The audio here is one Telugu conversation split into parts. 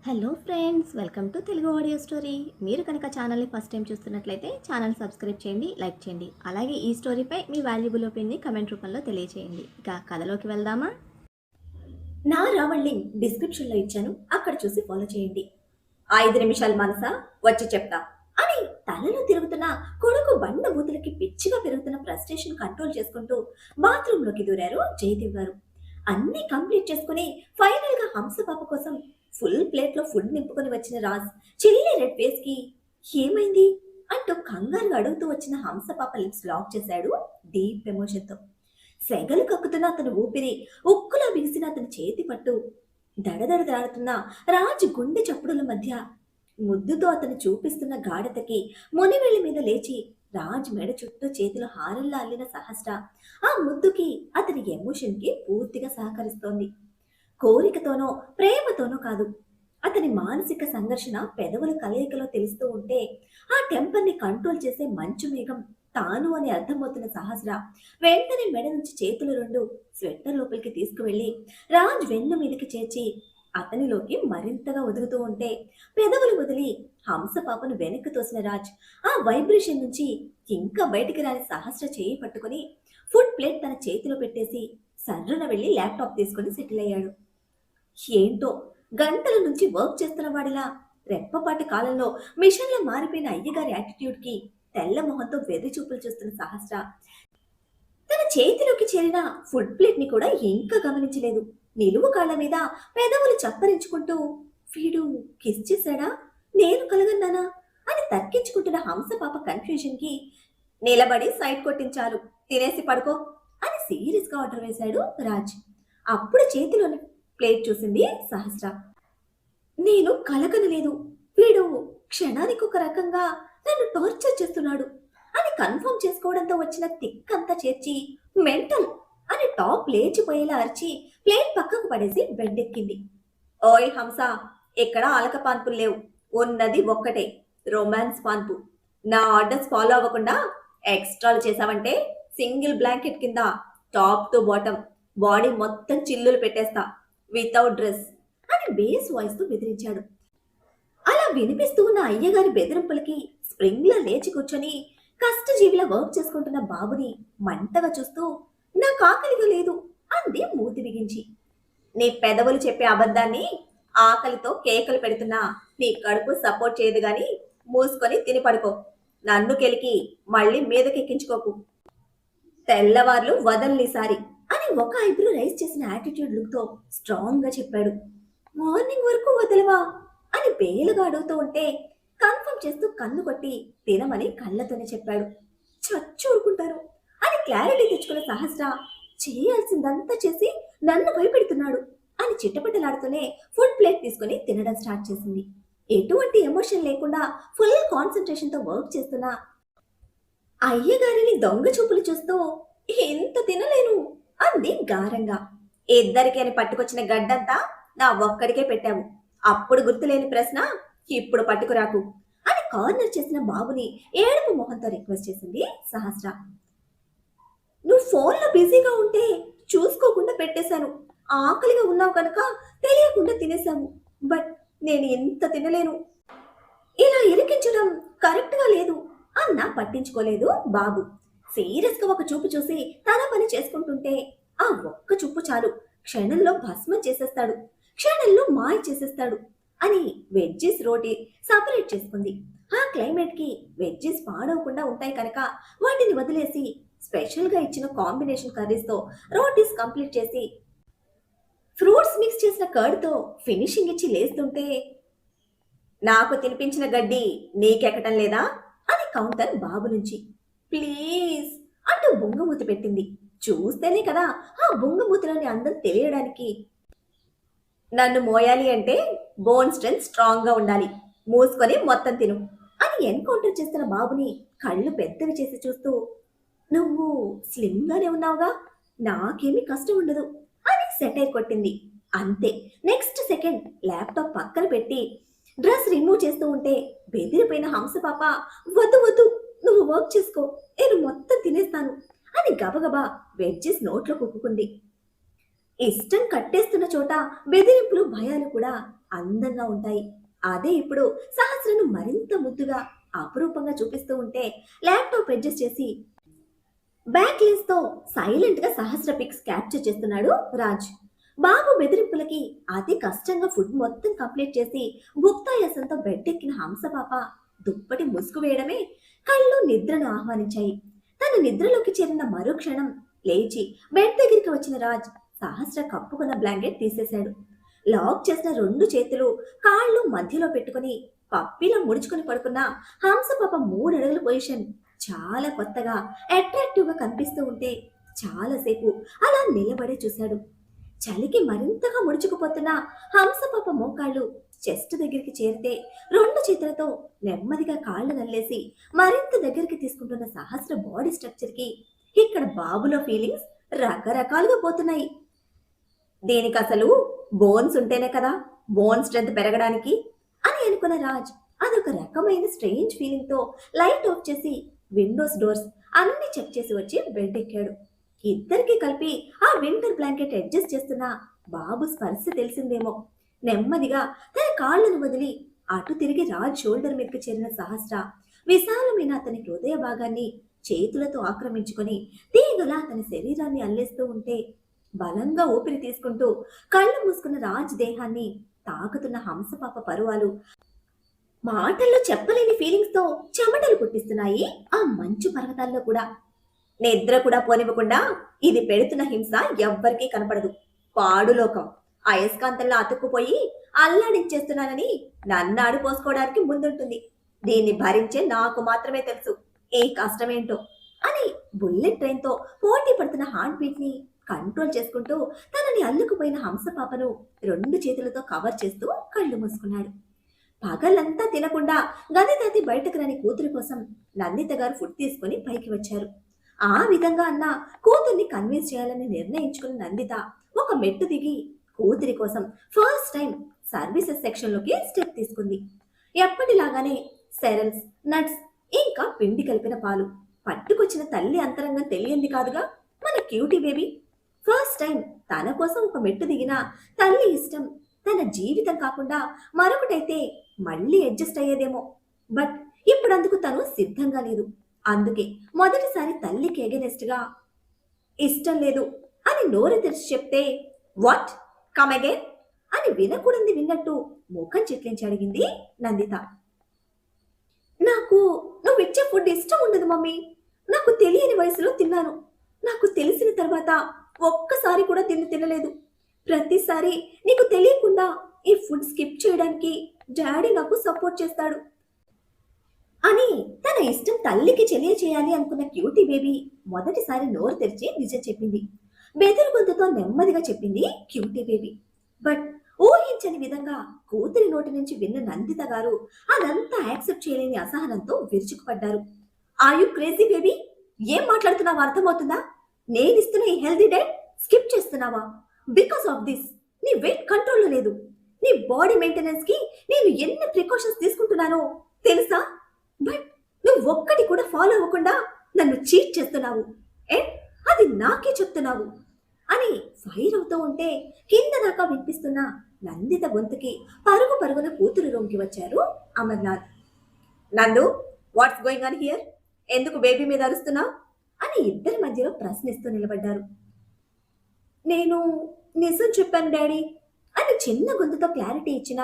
Hello friends, welcome to Telugu audio story. మీరు కనుక ఛానల్ని ఫస్ట్ టైం చూస్తున్నట్లయితే ఛానల్ సబ్స్క్రైబ్ చేయండి, లైక్ చేయండి. అలాగే ఈ స్టోరీపై మీ వాల్యుబుల్ ఒపీనియన్ని కమెంట్ రూపంలో తెలియజేయండి. ఇక కథలోకి వెళ్దామా? నా రావణ్ లింక్ డిస్క్రిప్షన్లో ఇచ్చాను, అక్కడ చూసి ఫాలో చేయండి. 5 నిమిషాలు మనసా వచ్చి చెప్తా అని తలలో తిరుగుతున్న కొడుకు బండ బూతులకి పిచ్చిగా పెరుగుతున్న ఫ్రస్ట్రేషన్ కంట్రోల్ చేసుకుంటూ బాత్రూంలోకి దూరారు జయదేవ్ గారు. అన్నీ కంప్లీట్ చేసుకుని ఫైనల్ గా హంస పాప కోసం ఫుల్ ప్లేట్ లో ఫుడ్ నింపుకొని వచ్చిన రాజ్ చిల్లి రెడ్ ఫేస్ కి ఏమైంది అంటూ కంగారుగా అడుగుతూ వచ్చిన హంస పాప లిప్స్ లాక్ చేశాడు డీప్ ఎమోషన్ తో. సెగలు కక్కుతున్న అతని ఊపిరి ఉక్కులా బిగిసిన అతని చేతి పట్టు దడదడలాడుతున్న రాజు గుండె చప్పుడుల మధ్య ముద్దుతో అతను చూపిస్తున్న గాఢతకి మునివెళ్లి మీద లేచి రాజ్ మెడ చుట్టూ చేతిలో హారంలా అల్లిన సహస్ర ఆ ముద్దుకి అతని ఎమోషన్ కి పూర్తిగా సహకరిస్తోంది. కోరికతోనో ప్రేమతోనో కాదు, అతని మానసిక సంఘర్షణ పెదవుల కలయికలో తెలుస్తూ ఉంటే ఆ టెంపర్ని కంట్రోల్ చేసే మంచు మేఘం తాను అని అర్థమవుతున్న సహస్ర వెంటనే మెడ నుంచి చేతులు రెండు స్వెట్టర్ లోపలికి తీసుకువెళ్లి రాజ్ వెన్ను మీదకి చేర్చి అతనిలోకి మరింతగా ఒదుగుతూ ఉంటే పెదవులు వదిలి హంస పాపను వెనక్కి తోసిన రాజ్ ఆ వైబ్రేషన్ నుంచి ఇంకా బయటికి రాని సహస్ర చేయి పట్టుకుని ఫుడ్ ప్లేట్ తన చేతిలో పెట్టేసి సర్రున వెళ్లి ల్యాప్టాప్ తీసుకుని సెటిల్ అయ్యాడు. ఏంటో గంటల నుంచి వర్క్ చేస్తున్న వాడిలా రెప్పపాటి కాలంలో మిషన్లో మారిపోయిన అయ్యగారి యాటిట్యూడ్ కి తెల్ల మొహంతో వెర్రి చూపులు చూస్తున్న సహస్ర తన చేతిలోకి చేరిన ఫుడ్ ప్లేట్ ని కూడా ఇంకా గమనించలేదు. నిలువు కాళ్ల మీద పెదవులు చప్పరించుకుంటూ వీడు కిస్ చేశాడా, నేను కలగన్నానా అని తర్కించుకుంటున్న హంస పాప కన్ఫ్యూజన్ కి నిలబడి సైడ్ కొట్టించారు, తినేసి పడుకో అని సీరియస్ గా ఆర్డర్ వేశాడు రాజ్. అప్పుడు చేతిలోని ప్లేట్ చూసింది సహస్ర. నేను కలగనలేదు, వీడు క్షణానికి ఒక రకంగా నన్ను టార్చర్ చేస్తున్నాడు అని కన్ఫర్మ్ చేసుకోవడంతో వచ్చిన తిక్కంతా చేర్చి మెంటల్ అని టాప్ లేచిపోయేలా అరిచి ప్లేట్ పక్కకు పడేసి బెడ్ ఎక్కింది. ఓయ్ హంస, ఎక్కడ అలక పాన్పులు లేవు, ఉన్నది ఒక్కటే రొమాన్స్ పాన్పు. నా ఆర్డర్స్ ఫాలో అవ్వకుండా ఎక్స్ట్రాలు చేసావంటే సింగిల్ బ్లాంకెట్ కింద టాప్ టు బాటమ్ బాడీ మొత్తం చిల్లులు పెట్టేస్తా వితౌట్ డ్రెస్ అని బేస్ వాయిస్ తో బెదిరించాడు. అలా వినిపిస్తూ ఉన్న అయ్యగారి బెదిరింపులకి స్ప్రింగ్ లా లేచి కూర్చొని కష్టజీవిలా వర్క్ చేసుకుంటున్న బాబుని మంటగా చూస్తూ నాకు ఆకలిగా లేదు అంది మూతి బిగించి. నీ పెదవులు చెప్పే అబద్ధాన్ని ఆకలితో కేకలు పెడుతున్నా నీ కడుపు సపోర్ట్ చేయదు గాని మూసుకొని తిని పడుకో, నన్ను కెలికి మళ్ళీ మీదకెక్కించుకోకు, తెల్లవార్లు వదలనిసారి అని ఒక ఐబ్రో రైస్ చేసిన యాటిట్యూడ్ లుక్ తో స్ట్రాంగ్ గా చెప్పాడు. మార్నింగ్ వరకు వదలవా అని బేలుగా అడుగుతూ ఉంటే కన్ఫర్మ్ చేస్తూ కన్ను కొట్టి తినమని కళ్ళతోనే చెప్పాడు. చచ్చి ఊరుకుంటారు అని క్లారిటీ తెచ్చుకున్న సహస్ర చేయాల్సిందంతా చేసి నన్ను భయపెడుతున్నాడు అని చిట్టపట్టలాడుతూనే ఫుడ్ ప్లేట్ తీసుకుని తినడం స్టార్ట్ చేసింది. ఎటువంటి ఎమోషన్ లేకుండా ఫుల్ కాన్సన్ట్రేషన్ తో వర్క్ చేస్తున్నా అయ్యగారిని దొంగ చూపులు చూస్తూ ఎంత తినలేను అంది గారంగా. ఇద్దరికి అని పట్టుకొచ్చిన గడ్డంతా నా ఒక్కడికే పెట్టావు, అప్పుడు గుర్తులేని ప్రశ్న ఇప్పుడు పట్టుకురాకు అని కార్నర్ చేసిన బాబుని ఏడుపు మొహంతో రిక్వెస్ట్ చేసింది సహస్ర. నువ్వు ఫోన్లో బిజీగా ఉంటే చూసుకోకుండా పెట్టేశాను, ఆకలిగా ఉన్నావు కనుక తెలియకుండా తినేశాము, బట్ నేను ఎంత తినలేను, ఇలా ఇరికించడం కరెక్ట్ గా లేదు అన్నా పట్టించుకోలేదు బాబు. సీరియస్ గా ఒక చూపు చూసి తన పని చేసుకుంటుంటే ఆ ఒక్క చూపు చాలు, క్షణంలో భస్మం చేసేస్తాడు, క్షణంలో మాయ చేసేస్తాడు అని వెజ్జెస్ రోటీ సపరేట్ చేసుకుంది. ఆ క్లైమేట్ కి వెజ్జెస్ పాడవకుండా ఉంటాయి కనుక వాటిని వదిలేసి స్పెషల్ గా ఇచ్చిన కాంబినేషన్ కర్రీస్ తో రోటీస్ కంప్లీట్ చేసి ఫ్రూట్స్ మిక్స్ చేసిన కర్డ్ తో ఫినిషింగ్ ఇచ్చి లేస్తుంటే నాకు తినిపించిన గడ్డి నీకెక్కటం లేదా అని కౌంటర్ బాబు నుంచి. ప్లీజ్ అంటూ బొంగమూతి పెట్టింది. చూస్తేనే కదా ఆ బొంగమూతిలోని అందం తెలియడానికి. నన్ను మోయాలి అంటే బోన్ స్ట్రెంత్ స్ట్రాంగ్ గా ఉండాలి, మూసుకొని మొత్తం తిను అని ఎన్కౌంటర్ చేస్తున్న బాబుని కళ్ళు పెద్దవి చేసి చూస్తూ నువ్వు స్లిమ్ గానే ఉన్నావుగా, నాకేమీ కష్టం ఉండదు అని సెటైర్ కొట్టింది. అంతే, నెక్స్ట్ సెకండ్ ల్యాప్టాప్ పక్కన పెట్టి డ్రెస్ రిమూవ్ చేస్తూ ఉంటే బెదిరిపోయిన హంస పాప వద్దు వద్దు నువ్వు వర్క్ చేసుకో, నేను మొత్తం తినేస్తాను అని గబగబా వెజ్జెస్ నోట్లో కుక్కుంది. ఇష్టం కట్టేస్తున్న చోట బెదిరింపులు భయాలు కూడా అందంగా ఉంటాయి. అదే ఇప్పుడు సహస్రను మరింత ముద్దుగా అపురూపంగా చూపిస్తూ ఉంటే ల్యాప్టాప్ అడ్జస్ట్ చేసి బ్యాక్ లెన్స్ తో సైలెంట్ గా సహస్ర పిక్స్ క్యాప్చర్ చేస్తున్నాడు రాజ్. బాబు బెదిరింపులకి అతి కష్టంగా ఫుడ్ మొత్తం కంప్లీట్ చేసి భుక్తాయాసంతో బెడ్ ఎక్కిన హంసపాప దుప్పటి ముసుగు వేయడమే కళ్ళు నిద్రను ఆహ్వానించాయి. తన నిద్రలోకి చేరిన మరుక్షణం లేచి బెడ్ దగ్గరికి వచ్చిన రాజ్ సహస్ర కప్పుకున్న బ్లాంకెట్ తీసేశాడు. లాక్ చేసిన రెండు చేతులు కాళ్ళు మధ్యలో పెట్టుకుని పప్పిలో ముడుచుకుని పడుకున్న హంసపాప 3 అడుగుల పొజిషన్ చాలా కొత్తగా అట్రాక్టివ్ గా కనిపిస్తూ ఉంటే చాలాసేపు అలా నిలబడే చూశాడు. చలికి మరింతగా ముడుచుకుపోతున్న హంసపాప మోకాళ్ళు చెస్ట్ దగ్గరికి చేరితే 2 చేతులతో నెమ్మదిగా కాళ్ళు నల్లేసి మరింత దగ్గరికి తీసుకుంటున్న సహస్ర బాడీ స్ట్రక్చర్ కి ఇక్కడ బాబులో ఫీలింగ్స్ రకరకాలుగా పోతున్నాయి. దీనికి అసలు బోన్స్ ఉంటేనే కదా బోన్ స్ట్రెంత్ పెరగడానికి అని అనుకున్న రాజ్ అదొక రకమైన స్ట్రేంజ్ ఫీలింగ్ తో లైట్ ఆఫ్ చేసి విండోస్ డోర్స్ అన్ని చెక్ చేసి వచ్చి బెడ్ ఎక్కాడు. ఇద్దరికి కలిపి ఆ వింటర్ బ్లాంకెట్ అడ్జస్ట్ చేస్తున్న బాబు స్పర్శ తెలిసిందేమో. నెమ్మదిగా తన కాళ్ళను వదిలి అటు తిరిగి రాజ్ షోల్డర్ మీదకి చేరిన సహస్ర విశాలమైన అతని హృదయ భాగాన్ని చేతులతో ఆక్రమించుకొని తీగలా అతని శరీరాన్ని అల్లేస్తూ ఉంటే బలంగా ఊపిరి తీసుకుంటూ కళ్ళు మూసుకున్న రాజ్ దేహాన్ని తాకుతున్న హంసపాప పరువాలు మాటల్లో చెప్పలేని ఫీలింగ్స్ తో చెమటలు పుట్టిస్తున్నాయి ఆ మంచు పర్వతాల్లో కూడా. నిద్ర కూడా పోనివ్వకుండా ఇది పెడుతున్న హింస ఎవ్వరికీ కనపడదు. పాడులోకం అయస్కాంతంలో అతుక్కుపోయి అల్లాడించేస్తున్నానని నన్నాడు పోసుకోవడానికి ముందుంటుంది. దీన్ని భరించే నాకు మాత్రమే తెలుసు ఏ కష్టమేంటో అని బుల్లెట్ ట్రైన్ తో పోటీ పడుతున్న హార్ట్ బీట్ ని కంట్రోల్ చేసుకుంటూ తనని అల్లుకుపోయిన హంసపాపను 2 చేతులతో కవర్ చేస్తూ కళ్ళు మూసుకున్నాడు. పగలంతా తినకుండా గది దాటి బయటకు రాని కూతురి కోసం నందిత గారు ఫుడ్ తీసుకుని పైకి వచ్చారు. ఆ విధంగా అన్న కూతుర్ని కన్విన్స్ చేయాలని నిర్ణయించుకున్న నందిత ఒక మెట్టు దిగి కూతురి కోసం ఫస్ట్ టైం సర్వీసెస్ సెక్షన్ లోకి స్టెప్ తీసుకుంది. ఎప్పటిలాగానే సెరల్స్, నట్స్ ఇంకా పిండి కలిపిన పాలు పట్టుకొచ్చిన తల్లి అంతరంగం తెలియంది కాదుగా మన క్యూటీ బేబీ. ఫస్ట్ టైం తన కోసం ఒక మెట్టు దిగిన తల్లి ఇష్టం తన జీవితం కాకుండా మరొకటైతే మళ్ళీ అడ్జస్ట్ అయ్యేదేమో. బట్ ఇప్పుడు అందుకు తను సిద్ధంగా లేదు. అందుకే మొదటిసారి తల్లికి ఎగెనెస్ట్ గా ఇష్టం లేదు అని నోరు తెరిచి చెప్తే వాట్ కమ్ అగైన్ అని వినకూడదు విన్నట్టు ముఖం చిట్లించి అడిగింది నందిత. నాకు నువ్వు ఇచ్చే ఫుడ్ ఇష్టం ఉండదు మమ్మీ. నాకు తెలియని వయసులో తిన్నాను. నాకు తెలిసిన తర్వాత ఒక్కసారి కూడా తినలేదు. ప్రతిసారి నీకు తెలియకుండా ఈ ఫుడ్ స్కిప్ చేయడానికి డాడీ నాకు సపోర్ట్ చేస్తాడు అని తన ఇష్టం తల్లికి తెలియచేయాలి అనుకున్న క్యూటీ బేబీ మొదటిసారి నోరు తెరిచి నిజం చెప్పింది. బెదిరి గొంతుతో నెమ్మదిగా చెప్పింది క్యూటీ బేబీ. బట్ ఊహించని విధంగా కూతురి నోటి నుంచి విన్న నందిత గారు అదంతా యాక్సెప్ట్ చేయలేని అసహనంతో విరుచుకుపడ్డారు. Are you crazy baby? ఏం మాట్లాడుతున్నావో అర్థమవుతుందా? నేనిస్తున్న ఈ హెల్తీ డైట్ స్కిప్ చేస్తున్నావా? బికాస్ ఆఫ్ దిస్ నీ వెయిట్ కంట్రోల్లో లేదు. నీ బాడీ మెయింటెనెన్స్ కి నేను ఎన్ని ప్రికాషన్స్ తీసుకుంటున్నానో తెలుసా? బట్ నువ్వు ఒక్కటి కూడా ఫాలో అవ్వకుండా నన్ను చీట్ చేస్తున్నావు అండ్ అది నాకే చెప్తున్నావు అని ఫైర్ అవుతూ ఉంటే కింద దాకా వినిపిస్తున్న నందిత గొంతుకి పరుగున కూతురు రూమ్కి వచ్చారు అమర్నాథ్. నందు, వాట్స్ గోయింగ్ ఆన్ హియర్? ఎందుకు బేబీ మీద అరుస్తున్నావు అని ఇద్దరి మధ్యలో ప్రశ్నిస్తూ నిలబడ్డారు. నేను నిజం చెప్పాను డాడీ అని చిన్న గొంతుతో క్లారిటీ ఇచ్చిన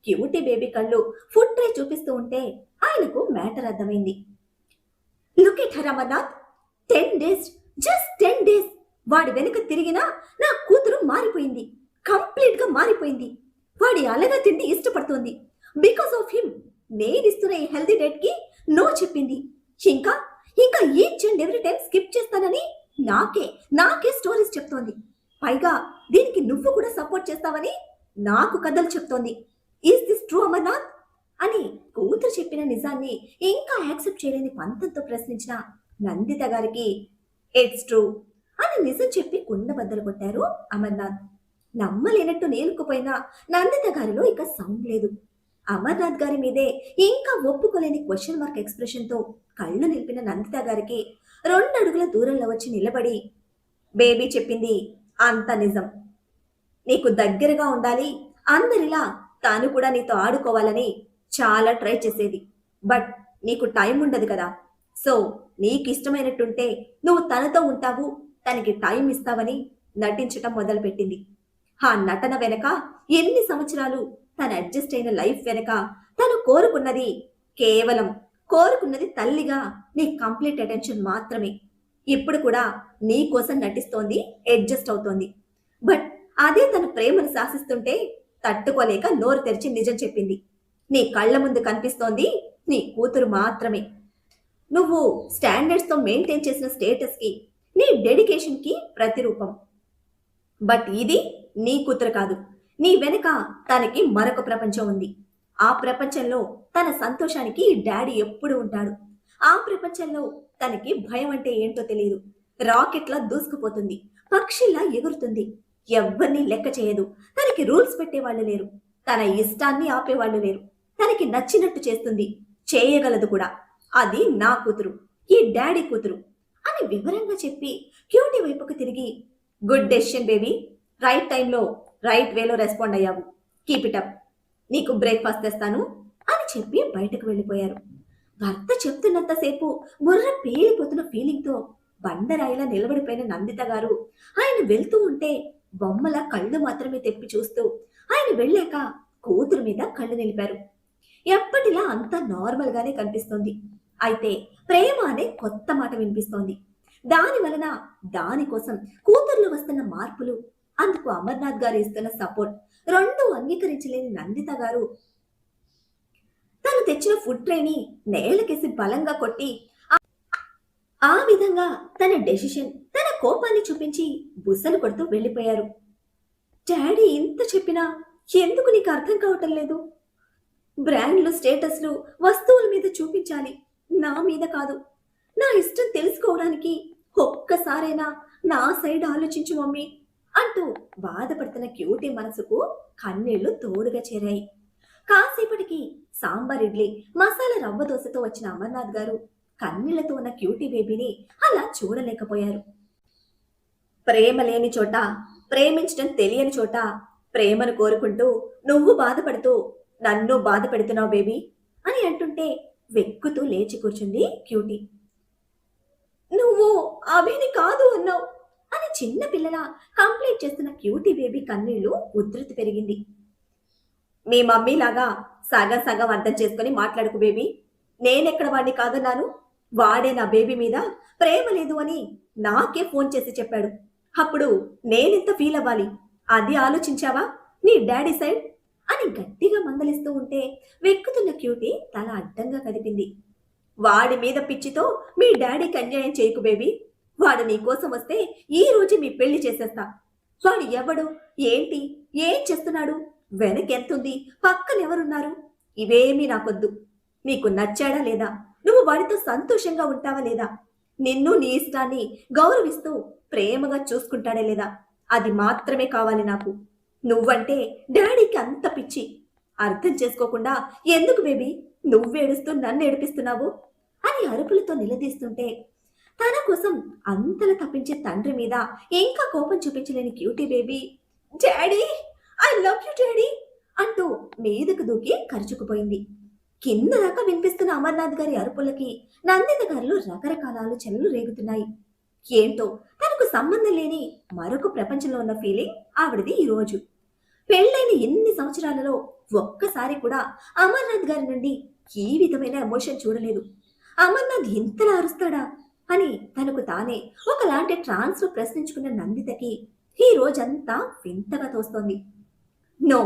క్యూటీ బేబీ కళ్ళు ఫుడ్ ట్రే చూపిస్తూ ఉంటే ఆయనకు మ్యాటర్ అర్థమైంది. Look at her Amarnath, 10 days, just 10 days వాడి వెనుక తిరిగినా నా కూతురు మారిపోయింది. కంప్లీట్ గా మారిపోయింది. వాడి అలగా తిండి ఇష్టపడుతోంది. బికాస్ ఆఫ్ హిమ్ నేనిస్తున్న ఈ హెల్తీ డైట్ కి నో చెప్పింది. ఇంకా ఇంకా each and every time skip చేస్తానని నాకే స్టోరీస్ చెప్తోంది. పైగా దీనికి నువ్వు కూడా సపోర్ట్ చేస్తావని నాకు కథలు చెప్తోంది. ఈస్ దిస్ ట్రూ అమర్నాథ్ అని కూతురు చెప్పిన నిజాన్ని ఇంకా యాక్సెప్ట్ చేయలేని పంతంతో ప్రశ్నించిన నందిత గారికి ఇట్స్ ట్రూ అని నిజం చెప్పి కుండ బద్దలు కొట్టారు అమర్నాథ్. నమ్మలేనట్టు నేలుకుపోయిన నందిత గారిలో ఇక సౌండ్ లేదు. అమర్నాథ్ గారి మీదే ఇంకా ఒప్పుకోలేని క్వశ్చన్ మార్క్ ఎక్స్ప్రెషన్ తో కళ్ళు నిలిపిన నందిత గారికి 2 అడుగుల దూరంలో వచ్చి నిలబడి, బేబీ చెప్పింది అంత నిజం. నీకు దగ్గరగా ఉండాలి, అందరిలా తాను కూడా నీతో ఆడుకోవాలని చాలా ట్రై చేసేది. బట్ నీకు టైం ఉండదు కదా. సో నీకు ఇష్టమైనట్టుంటే నువ్వు తనతో ఉంటావు, తనకి టైం ఇస్తావని నటించటం మొదలుపెట్టింది. ఆ నటన వెనక ఎన్ని సంవత్సరాలు తను అడ్జస్ట్ అయిన లైఫ్ వెనక తను కేవలం కోరుకున్నది తల్లిగా నీ కంప్లీట్ అటెన్షన్ మాత్రమే. ఇప్పుడు కూడా నీ కోసం నటిస్తోంది, అడ్జస్ట్ అవుతోంది. బట్ అదే తన ప్రేమను శాసిస్తుంటే తట్టుకోలేక నోరు తెరిచి నిజం చెప్పింది. నీ కళ్ళ ముందు కనిపిస్తోంది నీ కూతురు మాత్రమే. నువ్వు స్టాండర్డ్స్తో మెయింటైన్ చేసిన స్టేటస్కి, నీ డెడికేషన్కి ప్రతిరూపం. బట్ ఇది నీ కూతురు కాదు. నీ వెనుక తనకి మరొక ప్రపంచం ఉంది. ఆ ప్రపంచంలో తన సంతోషానికి డాడీ ఎప్పుడు ఉంటాడు. ఆ ప్రపంచంలో తనకి భయం అంటే ఏంటో తెలియదు. రాకెట్లా దూసుకుపోతుంది, పక్షిలా ఎగురుతుంది, ఎవ్వరినీ లెక్క చేయదు. తనకి రూల్స్ పెట్టేవాళ్ళు లేరు, తన ఇష్టాన్ని ఆపేవాళ్ళు లేరు. తనకి నచ్చినట్టు చేస్తుంది, చేయగలదు కూడా. అది నా కూతురు, ఈ డాడీ కూతురు అని వివరంగా చెప్పి క్యూటీ వైపుకు తిరిగి, గుడ్ డెసిషన్ బేబీ, రైట్ టైంలో రైట్ వేలో రెస్పాండ్ అయ్యావు, కీప్ ఇట్ అప్, నీకు బ్రేక్ఫాస్ట్ తెస్తాను అని చెప్పి బయటకు వెళ్ళిపోయారు. భర్త చెప్తున్నంతసేపు బుర్ర పేలిపోతున్న ఫీలింగ్తో బండరాయిలా నిలబడిపోయిన నందిత గారు ఆయన వెళ్తూ ఉంటే బొమ్మల కళ్ళు మాత్రమే తెప్పి చూస్తూ ఆయన వెళ్ళాక కూతురు మీద కళ్ళు నిలిపారు. ఎప్పటిలా అంతా నార్మల్ గానే కనిపిస్తోంది. అయితే ప్రేమ అనే కొత్త మాట వినిపిస్తోంది. దాని వలన దానికోసం కూతుర్లో వస్తున్న మార్పులు, అందుకు అమర్నాథ్ గారు ఇస్తున్న సపోర్ట్ రెండూ అంగీకరించలేని నందిత గారు తను తెచ్చిన ఫుడ్ ట్రేని నేలకేసి బలంగా కొట్టి ఆ విధంగా తన డెసిషన్, తన కోపాన్ని చూపించి బుసలు కొడుతూ వెళ్ళిపోయారు. డాడీ ఇంత చెప్పినా ఎందుకు నీకు అర్థం కావటం లేదు? బ్రాండ్లు, స్టేటస్లు, వస్తువుల మీద చూపించాలి, నా మీద కాదు. నా ఇష్టం తెలుసుకోవడానికి ఒక్కసారైనా నా సైడ్ ఆలోచించు మమ్మీ అంటూ బాధపడుతున్న క్యూటీ మనసుకు కన్నీళ్లు తోడుగా చేరాయి. కాసేపటికి సాంబార్ ఇడ్లీ, మసాలా రవ్వ దోశతో వచ్చిన అమర్నాథ్ గారు కన్నీళ్లతో ఉన్న క్యూటీ బేబీని అలా చూడలేకపోయారు. ప్రేమ లేని చోట, ప్రేమించడం తెలియని చోట ప్రేమను కోరుకుంటూ నువ్వు బాధపడుతూ నన్ను బాధ పెడుతున్నావు బేబీ అని అంటుంటే వెక్కుతూ లేచి కూర్చుంది క్యూటీ. నువ్వు అభిని కాదు అన్నావు అని చిన్న పిల్లల కంప్లైంట్ చేస్తున్న క్యూటీ బేబీ కన్నీళ్లు ఉధృతి పెరిగింది. మీ మమ్మీ లాగా సగం సగం అర్థం చేసుకుని మాట్లాడుకు బేబీ. నేనెక్కడ వాడిని కాదన్నాను? వాడే నా బేబీ మీద ప్రేమ లేదు అని నాకే ఫోన్ చేసి చెప్పాడు. అప్పుడు నేనెంత ఫీల్ అవ్వాలి, అది ఆలోచించావా నీ డాడీ సైడ్ అని గట్టిగా మందలిస్తూ ఉంటే వెక్కుతున్న క్యూటీ తల అడ్డంగా కదిపింది. వాడి మీద పిచ్చితో మీ డాడీకి అన్యాయం చేయకు బేబీ. వాడు నీ కోసం వస్తే ఈ రోజు మీ పెళ్లి చేసేస్తా. వాడు ఎవడు, ఏంటి, ఏం చేస్తున్నాడు, వెనకెంతుంది, పక్కనెవరున్నారు, ఇవేమీ నాకొద్దు. నీకు నచ్చాడా లేదా, నువ్వు వాడితో సంతోషంగా ఉంటావా లేదా, నిన్ను నీ ఇష్టాన్ని గౌరవిస్తూ ప్రేమగా చూసుకుంటాడే లేదా, అది మాత్రమే కావాలి నాకు. నువ్వంటే డాడీకి అంత పిచ్చి. అర్థం చేసుకోకుండా ఎందుకు బేబీ నువ్వేడుస్తూ నన్ను ఏడిపిస్తున్నావు అని అరుపులతో నిలదీస్తుంటే తన కోసం అంతలా తప్పించే తండ్రి మీద ఇంకా కోపం చూపించలేని cutie baby daddy, I love you daddy అంటూ మీదకు దూకి కరుచుకుపోయింది. కింద దాకా వినిపిస్తున్న అమర్నాథ్ గారి అరుపులకి నందిత గారిలో రకరకాల ఆలోచనలు రేగుతున్నాయి. ఏంటో తనకు సంబంధం లేని మరొక ప్రపంచంలో ఉన్న ఫీలింగ్ ఆవిడది ఈ రోజు. పెళ్ళైన ఎన్ని సంవత్సరాలలో ఒక్కసారి కూడా అమర్నాథ్ గారి నుండి ఈ విధమైన ఎమోషన్ చూడలేదు. అమర్నాథ్ ఇంతలా అరుస్తాడా అని తనకు తానే ఒకలాంటి ట్రాన్స్ లో ప్రశ్నించుకున్న నందితకి ఈ రోజంతా వింతగా తోస్తోంది. నో,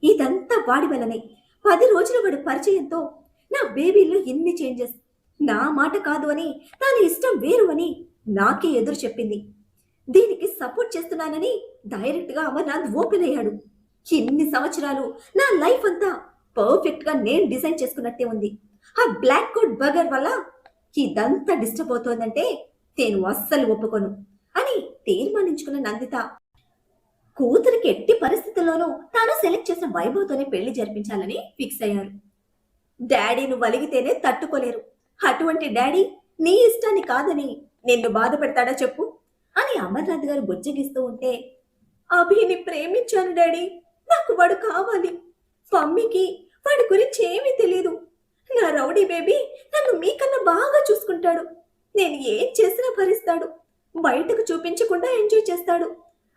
ఇదంతా వాడి వల్లనే. 10 రోజుల వాడి పరిచయంతో నా బేబీలో ఎన్ని చేంజెస్. నా మాట కాదు అని, తన ఇష్టం వేరు అని నాకే ఎదురు చెప్పింది. దీనికి సపోర్ట్ చేస్తున్నానని డైరెక్ట్ గా అమర్నాథ్ ఓపెన్ అయ్యాడు. ఇన్ని సంవత్సరాలు నా లైఫ్ అంతా పర్ఫెక్ట్ గా నేను డిజైన్ చేసుకున్నట్టే ఉంది. ఆ బ్లాక్ కోట్ బర్గర్ వల్ల ఇదంతా డిస్టర్బ్ అవుతోందంటే నేను అస్సలు ఒప్పుకోను అని తీర్మానించుకున్న నందిత కూతురికి ఎట్టి పరిస్థితుల్లోనూ తాను సెలెక్ట్ చేసిన వైభవ్తోనే పెళ్లి జరిపించాలని ఫిక్స్ అయ్యారు. డాడీ నువ్వు అలిగితేనే తట్టుకోలేరు. అటువంటి డాడీ నీ ఇష్టాన్ని కాదని నిన్ను బాధ పెడతాడా చెప్పు అని అమర్నాథ్ గారు బుజ్జగిస్తూ ఉంటే, అభిని ప్రేమించాను డాడీ, నాకు వాడు కావాలి. మమ్మీకి వాడి గురించి ఏమీ తెలియదు. నా రౌడీ బేబీ నన్ను మీకన్నా బాగా చూసుకుంటాడు. నేను ఏం చేసినా భరిస్తాడు. బయటకు చూపించకుండా ఎంజాయ్ చేస్తాడు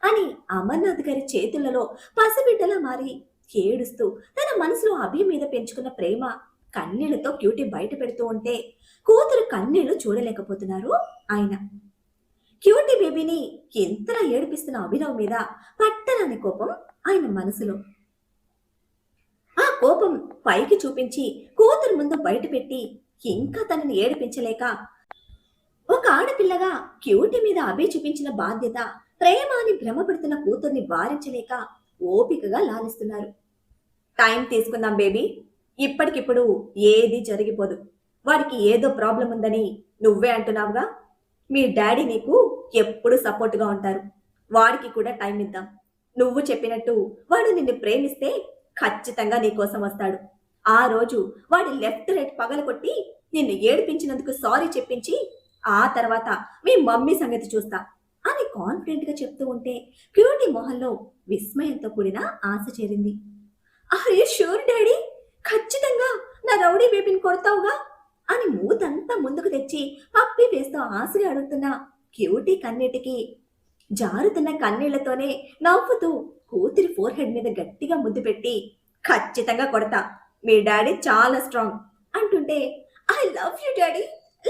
అని అమర్నాథ్ గారి చేతులలో పసిబిడ్డలా మారి ఏడుస్తూ తన మనసులో అభి మీద పెంచుకున్న ప్రేమ కన్నీళ్లతో క్యూటీ బయట పెడుతూ ఉంటే కూతురు కన్నీళ్లు చూడలేకపోతున్నారు ఆయన. క్యూటీ బేబీని ఎంతలా ఏడిపిస్తున్న అభినవ్ మీద పట్టరాని కోపం ఆయన మనసులో. ఆ కోపం పైకి చూపించి కూతురు ముందు బయట పెట్టి ఇంకా తనని ఏడిపించలేక ఒక ఆడపిల్లగా క్యూటీ మీద అభి చూపించిన బాధ్యత ప్రేమ అని భ్రమపడుతున్న కూతుర్ని వారించలేక ఓపికగా లాలిస్తున్నారు. టైం తీసుకుందాం బేబీ, ఇప్పటికిప్పుడు ఏది జరిగిపోదు. వాడికి ఏదో ప్రాబ్లం ఉందని నువ్వే అంటున్నావుగా. మీ డాడీ నీకు ఎప్పుడు సపోర్ట్గా ఉంటారు. వాడికి కూడా టైం ఇద్దాం. నువ్వు చెప్పినట్టు వాడు నిన్ను ప్రేమిస్తే ఖచ్చితంగా నీ కోసం వస్తాడు. ఆ రోజు వాడి లెఫ్ట్ రైట్ పగలగొట్టి నిన్ను ఏడిపించినందుకు సారీ చెప్పించి ఆ తర్వాత మీ మమ్మీ సంగతి చూస్తా అని కాన్ఫిడెంట్ గా చెప్తూ ఉంటే క్యూటీ మొహంలో విస్మయంతో కూడిన ఆశ చేరింది. Are you sure daddy? ఖచ్చితంగా నా రౌడీ బేబీని కొడతావుగా అని మూతంతా ముందుకు తెచ్చి పప్పి వేస్తూ ఆశగా అడుగుతున్న క్యూటీ కన్నీటికి జారుతున్న కన్నీళ్లతోనే నవ్వుతూ కూతురి ఫోర్ హెడ్ మీద గట్టిగా ముద్దు పెట్టి ఖచ్చితంగా కొడతా, మీ డాడీ చాలా స్ట్రాంగ్ అంటుంటే I love you daddy,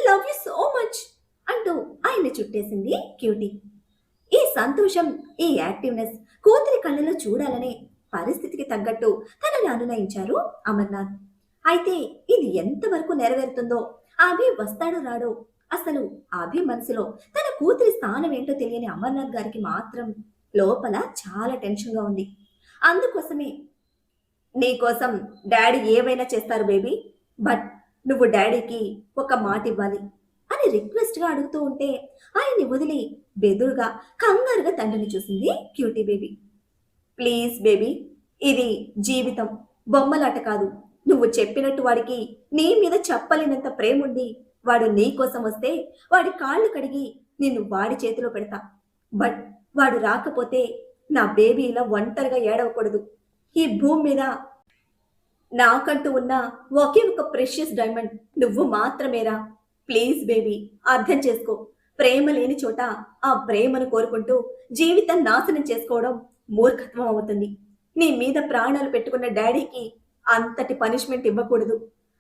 love you so much అంటూ ఆయన్ని చుట్టేసింది క్యూటీ. ఈ సంతోషం, ఈ యాక్టివ్నెస్ కూతురి కళ్ళలో చూడాలనే పరిస్థితికి తగ్గట్టు తనని అనునయించారు అమర్నాథ్. అయితే ఇది ఎంతవరకు నెరవేరుతుందో, అభి వస్తాడో రాడో, అసలు అభి మనసులో తన కూతురి స్థానం ఏంటో తెలియని అమర్నాథ్ గారికి మాత్రం లోపల చాలా టెన్షన్గా ఉంది. అందుకోసమే నీకోసం డాడీ ఏవైనా చేస్తారు బేబీ, బట్ నువ్వు డాడీకి ఒక మాట ఇవ్వాలి అని రిక్వెస్ట్గా అడుగుతూ ఉంటే ఆయన్ని వదిలి బెదురుగా కంగారుగా తండ్రిని చూసింది క్యూటీ బేబీ. ప్లీజ్ బేబీ, ఇది జీవితం, బొమ్మలాట కాదు. నువ్వు చెప్పినట్టు వాడికి నీ మీద చెప్పలేనంత ప్రేమ ఉండి వాడు నీ కోసం వస్తే వాడి కాళ్ళు కడిగి నిన్ను వాడి చేతిలో పెడతా. బట్ వాడు రాకపోతే నా బేబీ ఇలా ఒంటరిగా ఏడవకూడదు. ఈ భూమి మీద నాకంటూ ఉన్న ఒకే ఒక ప్రెషియస్ డైమండ్ నువ్వు మాత్రమేరా. ప్లీజ్ బేబీ, అర్థం చేసుకో. ప్రేమ లేని చోట ఆ ప్రేమను కోరుకుంటూ జీవితం నాశనం చేసుకోవడం మూర్ఖత్వం అవుతుంది. నీ మీద ప్రాణాలు పెట్టుకున్న డాడీకి అంతటి పనిష్మెంట్ ఇవ్వకూడదు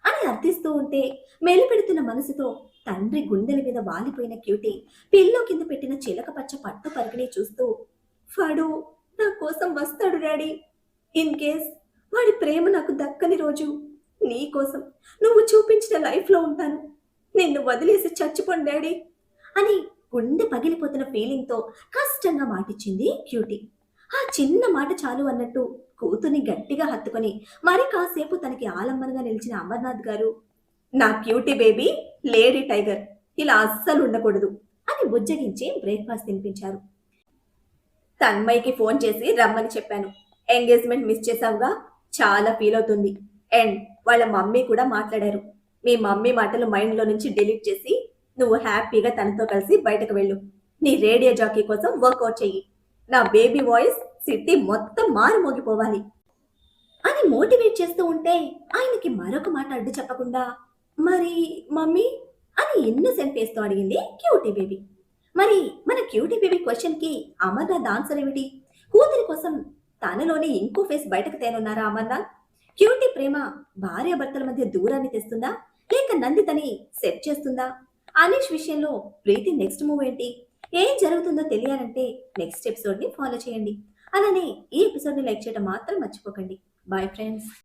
అని అర్థిస్తూ ఉంటే మెలిపెడుతున్న మనసుతో తండ్రి గుండెల మీద వాలిపోయిన క్యూటీ పిల్లో కింద పెట్టిన చిలక పచ్చ పట్టు పరికిణి చూస్తూ, వాడు నా కోసం వస్తాడు డాడీ. ఇన్ కేస్ వాడి ప్రేమ నాకు దక్కని రోజు నీ కోసం నువ్వు చూపించిన లైఫ్లో ఉంటాను. నిన్ను వదిలేసి చచ్చిపోను డాడీ అని గుండె పగిలిపోతున్న ఫీలింగ్తో కష్టంగా మాటిచ్చింది క్యూటీ. ఆ చిన్న మాట చాలు అన్నట్టు కూతుర్ని గట్టిగా హత్తుకొని మరి కాసేపు తనకి ఆలంబనగా నిలిచిన అమర్నాథ్ గారు, నా క్యూటీ బేబీ లేడీ టైగర్, ఇలా అస్సలు ఉండకూడదు అని బుజ్జగించి బ్రేక్ఫాస్ట్ తినిపించారు. తన్మయ్యకి ఫోన్ చేసి రమ్మని చెప్పాను. ఎంగేజ్మెంట్ మిస్ చేసావుగా, చాలా ఫీల్ అవుతుంది. అండ్ వాళ్ళ మమ్మీ కూడా మాట్లాడారు. మీ మమ్మీ మాటలు మైండ్లో నుంచి డిలీట్ చేసి నువ్వు హ్యాపీగా తనతో కలిసి బయటకు వెళ్ళు. నీ రేడియో జాకీ కోసం వర్కౌట్ చెయ్యి. నా బేబీ వాయిస్ సిటీ మొత్తం మారుమోగిపోవాలి అని మోటివేట్ చేస్తూ ఉంటే ఆయనకి మరొక మాట అడ్డు చెప్పకుండా, మరి మమ్మీ అని ఇన్నోసెంట్ ఫేస్తో అడిగింది క్యూటీ బేబీ. మరి మన క్యూటీ బేబీ క్వశ్చన్కి అమర్నాథ్ ఆన్సర్ ఏమిటి? కూతురి కోసం తనలోనే ఇంకో ఫేస్ బయటకు తేనున్నారా అమర్నాథ్? క్యూటీ ప్రేమ భార్యాభర్తల మధ్య దూరాన్ని తెస్తుందా, లేక నందితని సెట్ చేస్తుందా? అనీష్ విషయంలో ప్రీతి నెక్స్ట్ మూవ్ ఏంటి, ఏం జరుగుతుందో తెలియాలంటే నెక్స్ట్ ఎపిసోడ్ని ఫాలో చేయండి. అలానే ఈ ఎపిసోడ్ని లైక్ చేయడం మాత్రం మర్చిపోకండి. Boy friends.